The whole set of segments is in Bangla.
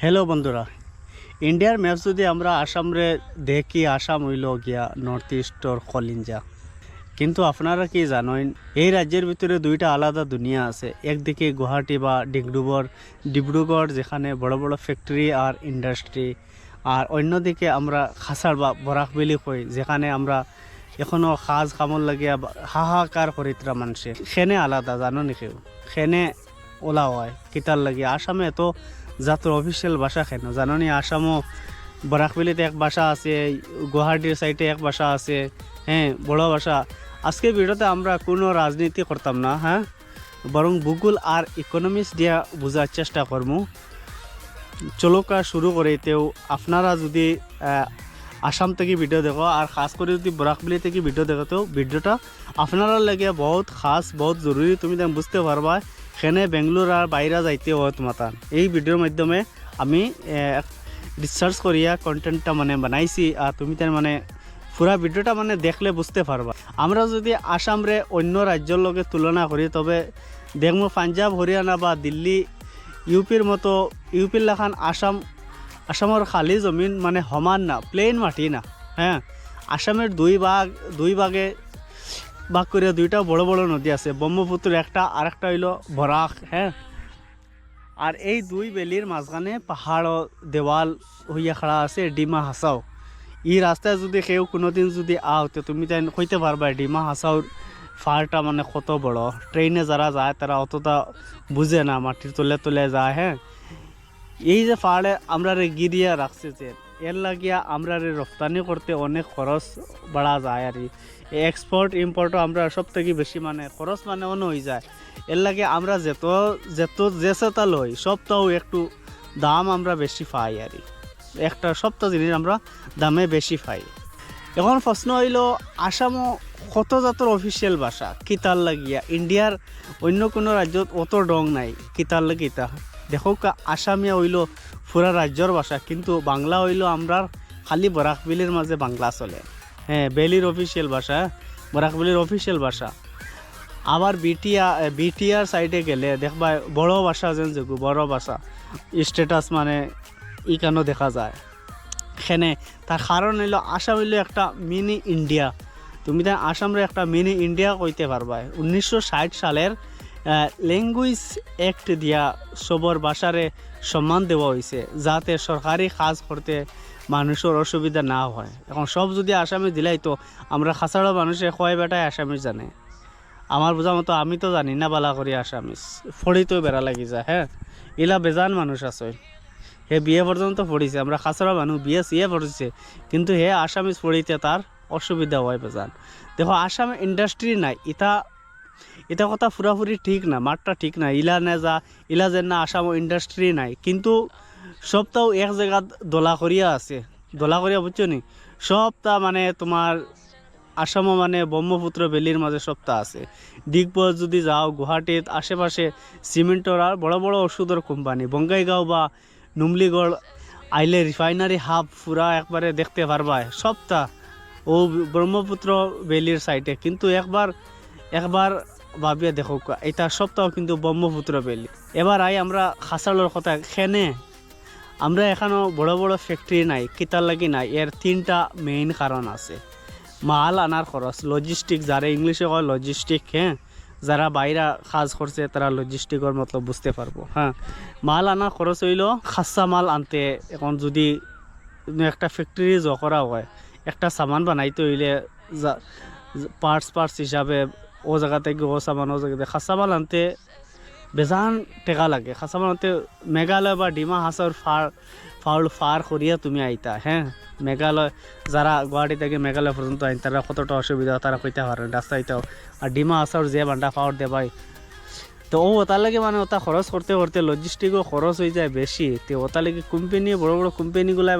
হ্যালো বন্ধুরা, ইন্ডিয়ার ম্যাপ যদি আমরা আসামরে দেখি, আসাম হইল গিয়া নর্থ ইস্টর কলিঞ্জা। কিন্তু আপনারা কি জানেন, এই রাজ্যের ভিতরে দুইটা আলাদা দুনিয়া আছে। একদিকে গুয়াহাটি বা ডিব্রুগড়, যেখানে বড় বড় ফ্যাক্টরি আর ইন্ডাস্ট্রি, আর অন্যদিকে আমরা খাসার বা বরাকবেলি কই, যেখানে আমরা এখনও সাজ কামড় লাগিয়া হাহাকার করিতরা মানুষে। সেনে আলাদা জানো নি কেউ? সেনে ওলা হয় কিতার লাগিয়া। আসামে এত জাতর অফিসিয়াল ভাষা কেন জানো নি? আসামও বরাকবেলিতে এক ভাষা আছে, গুয়াহাটির সাইডে এক ভাষা আছে, হ্যাঁ, বড় ভাষা। আজকে ভিডিওতে আমরা কোনো রাজনীতি করতাম না, হ্যাঁ, বরং ভূগোল আর ইকোনমিক্স দিয়া বোঝার চেষ্টা করবো। চলোকা শুরু করে। তেও আপনারা যদি আসাম থেকে ভিডিও দেখো, আর খাস করে যদি বরাকবেলি থেকে ভিডিও দেখো, তো ভিডিওটা আপনারা লাগে বহুত খাস, বহুত জরুরি। তুমি তেমন বুঝতে পারবা সেনে বেঙ্গলোর আর বাইরে যাইতে হয় তোমার। এই ভিডিওর মাধ্যমে আমি রিসার্চ করিয়া কন্টেন্টটা বানাইছি, আর তুমি তার পুরা ভিডিওটা দেখলে বুঝতে পারবা। আমরা যদি আসামরে অন্য রাজ্যের লগে তুলনা করি, তবে দেখবো পাঞ্জাব, হরিয়ানা বা দিল্লি, ইউপির মতো, ইউপির লেখান আসামের খালি জমিন সমান না, প্লেন মাটি না, হ্যাঁ। আসামের দুই ভাগে ভাগ করে দুইটা বড় বড় নদী আছে, ব্রহ্মপুত্র একটা, আর একটা হইল বরাক, হ্যাঁ। আর এই দুই বেলির মাঝখানে পাহাড় দেওয়াল হইয়া খাড়া আছে ডিমা হাসাও। এই রাস্তায় যদি কেউ কোনোদিন যদি আও, তো তুমি তাই কইতে পারবা ডিমা হাসাওর ফাড়টা কত বড়। ট্রেনে যারা যায় তারা অতটা বুঝে না, মাটির তলে তলে যায়, হ্যাঁ। এই যে পাহাড়ে আমরা গিরিয়া রাখছে, যে এর লাগিয়া আমরা রপ্তানি করতে অনেক খরচ বাড়া যায়। আর এক্সপোর্ট ইম্পোর্টও আমরা সব থেকে বেশি খরচ অন্য হয়ে যায়। এর লাগে আমরা যে সেটা লই সবটাও একটু দাম আমরা বেশি পাই। আর একটা সপ্তাহ জিনিস আমরা দামে বেশি পাই। এখন প্রশ্ন হইল, আসামও কত জাতর অফিসিয়াল ভাষা কিতার লাগিয়া ইন্ডিয়ার অন্য কোনো রাজ্যত অত ডং নাই কিতার লাগিতা। দেখো আসামিয়া হইল পুরা রাজ্যর ভাষা, কিন্তু বাংলা হইল আমরা খালি বরাকবেলির মাঝে বাংলা চলে, হ্যাঁ। বেলির অফিসিয়াল ভাষা, বরাকবেলির অফিসিয়াল ভাষা। আবার বিটিআর সাইডে গেলে দেখবা বড় ভাষা, যেন যেগু বড় ভাষা স্ট্যাটাস ইকানো দেখা যায়। সেনে তার কারণ হইল আসাম হইল একটা মিনি ইন্ডিয়া। তুমি তাই আসামরে একটা মিনি ইন্ডিয়া কইতে পারবা। 1960 সালের ল্যাঙ্গুয়েজ অ্যাক্ট দিয়া সবর ভাষারে সম্মান দেওয়া হয়েছে, যাতে সরকারি কাজ করতে মানুষের অসুবিধা না হয়। এখন সব যদি আসামে দিলাই, তো আমরা খাসাড়া মানুষে কয় বেটায় আসামিস জানে? আমার বোঝা মতো আমি তো জানি না বালা করি আসামিস, ফড়িতেও বেড়া লাগি যায়, হ্যাঁ। এলা বেজান মানুষ আছে, হে বিয়ে পর্যন্ত পড়িছে। আমরা খাসড়া মানুষ বিয়ে সিয়ে পড়ছে, কিন্তু হে আসামিস পড়িতে তার অসুবিধা হয় বেজান। দেখো আসামে ইন্ডাস্ট্রি নাই, এটা কথা পুরাপুরি ঠিক না, মাঠটা ঠিক না। ইলা যেন না আসাম ইন্ডাস্ট্রি নাই, কিন্তু সবটাও এক জায়গা দোলা করিয়া আছে। দোলা করিয়া বুঝছো নি? সবটা তোমার আসামও ব্রহ্মপুত্র বেলির মাঝে সবটা আছে। দিগপথ যদি যাও, গুয়াহাটির আশেপাশে সিমেন্টর আর বড় বড় ওষুধের কোম্পানি, বঙ্গাইগাঁও বা নুমলিগড় আইলে রিফাইনারি হাব পুরা একবারে দেখতে পারবা, সবটা ও ব্রহ্মপুত্র বেলির সাইডে। কিন্তু একবার ভাবিয়া দেখো, এটা সবটাও কিন্তু ব্রহ্মপুত্র বেলি। এবার আমরা খাসালোর কথা খেনে আমরা এখানেও বড় বড় ফ্যাক্টরি নাই, কিতার লাগি নাই। এর 3টা মেইন কারণ আছে। মাল আনার খরচ, লজিস্টিক, যারা ইংলিশে কয় লজিস্টিক, হ্যাঁ। যারা বাইরে কাজ করছে তারা লজিস্টিকের মতলব বুঝতে পারবো, হ্যাঁ। মাল আনার খরচ হইল খাসা মাল আনতে। এখন যদি একটা ফ্যাক্টরি করা হয়, একটা সামান বানাইতে হইলে পার্টস হিসাবে ও জায়গা থেকে ও সামান, ও জায়গাতে খাসা মাল আনতে বেজান টেকা লাগে। খাসা মাল আনতে মেঘালয় বা ডিমা হাসাওর ফার করিয়া তুমি আইতা, হ্যাঁ। মেঘালয় যারা গুয়াহাটি থেকে মেঘালয় পর্যন্ত আইন, তারা কতটা অসুবিধা তারা কইতে পারেন রাস্তা আইতাও। আর ডিমা হাসাওর যে বান্ডা পাওয়ার দেবাই, তো ওটার লাগে ওটা খরচ করতে করতে লজিস্টিকও খরচ হয়ে যায় বেশি। তো ওটার লাগে বড় বড় কোম্পানিগুলাই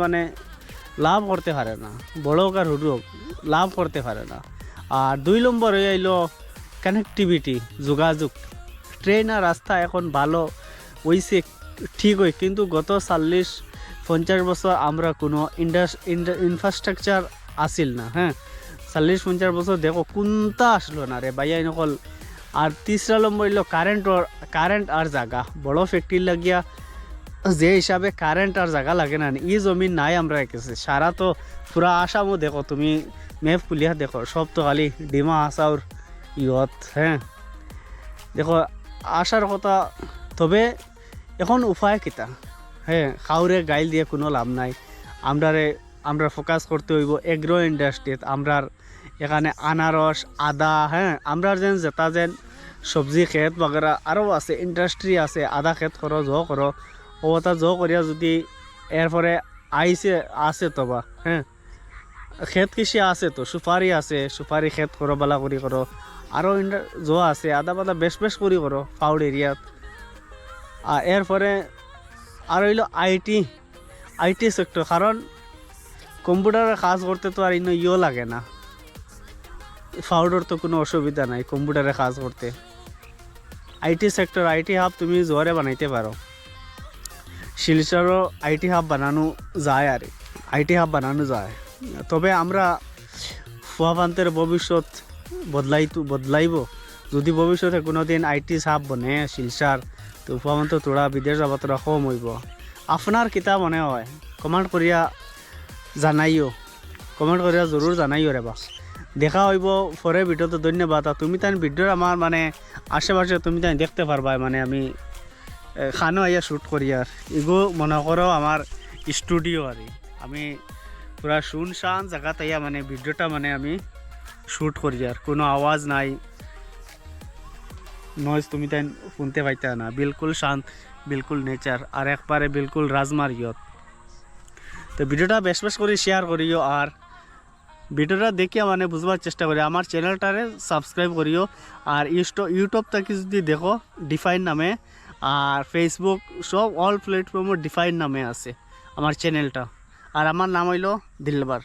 লাভ করতে পারে না, বড় হোক আর হুড় হোক লাভ করতে পারে না। আর 2 নম্বর হয়ে আইলো কানেক্টিভিটি, যোগাযোগ। ট্রেন আর রাস্তা এখন ভালো হয়েছে, ঠিক হয়, কিন্তু গত 40-50 বছর আমরা কোনো ইনফ্রাস্ট্রাকচার আসিল না, হ্যাঁ। 40-50 বছর দেখো কোনটা আসলো না রে ভাইয়া নকল। আর 3রা নম্বর হইল কারেন্ট আর জায়গা। বড় ফ্যাক্টরি লাগিয়া যে হিসাবে কারেন্ট আর জায়গা লাগে না ই জমিন নাই আমরা এঁকেছি সারা তো পুরা আসামও দেখো তুমি ম্যাপ খুলিয়া দেখো সব তো খালি ডিমা হাসাওর ইয়ত হ্যাঁ দেখো আসার কথা তবে এখন উপায় কিতা হ্যাঁ কাউরে গাইল দিয়ে কোনো লাভ নাই আমরা ফোকাস করতে হইব এগ্রো ইন্ডাস্ট্রিত আমরার এখানে আনারস আদা হ্যাঁ আমরার যেটা সবজি ক্ষেত বাগেরা আরও আছে ইন্ডাস্ট্রি আছে আদা ক্ষেত করো জ করো ওটা জ করিয়া যদি এরপরে আছে তো বা হ্যাঁ ক্ষেত কৃষি আছে তো সুপারি ক্ষেত করো বালা করি করো আরও আছে আদা বাদা বেশ করি করো ফাউড এরিয়াত আর এরপরে আর হইল আইটি সেক্টর কারণ কম্পিউটারের কাজ করতে তো আর ইও লাগে না ফাউডর তো কোনো অসুবিধা নাই কম্পিউটারে কাজ করতে আইটি সেক্টর আইটি হাব তুমি জোয়ারে বানাইতে পারো শিলচরও আইটি হাব বানানো যায় আর আইটি হাব বানানো যায় তবে আমরা ফুয়াপান্তের ভবিষ্যৎ বদলাইব যদি ভবিষ্যতে কোনো দিন আইটি হাব বনে শিলচার তো ফুয়াপান্ত তোরা বিদেশ যাবা তোরা কম হইব আপনার কিতা মনে হয় কমেন্ট করিয়া জরুর জানাইও রে বা দেখা হইব পরে ভিডিওতে ধন্যবাদ আর তুমি তাই ভিডিওর আমার মানে আশেপাশে তুমি তাই দেখতে পারবা মানে আমি খানো আইয়া শ্যুট করি আর এগো মনে করো আমার স্টুডিও আর আমি পুরা শুনশান জায়গা তাইয়া মানে ভিডিওটা মানে আমি শ্যুট করি আর কোনো আওয়াজ নাই নয়েজ তুমি তাই শুনতে পাইতা না বিলকুল শান্ত বিলকুল নেচার আর একবারে বিলকুল রাজমার ইয়ত তো ভিডিওটা বেশ করে শেয়ার করিও আর ভিডিওটা দেখিয়া মানে বুঝবার চেষ্টা করি আমার চ্যানেলটারে সাবস্ক্রাইব করিও আর ইউটিউব থেকে যদি দেখো ডিফাইন নামে আর ফেসবুক সব অল প্ল্যাটফর্মও ডিফাইন নামে আছে আমার চ্যানেলটা আর আমার নাম হইল দিলবার।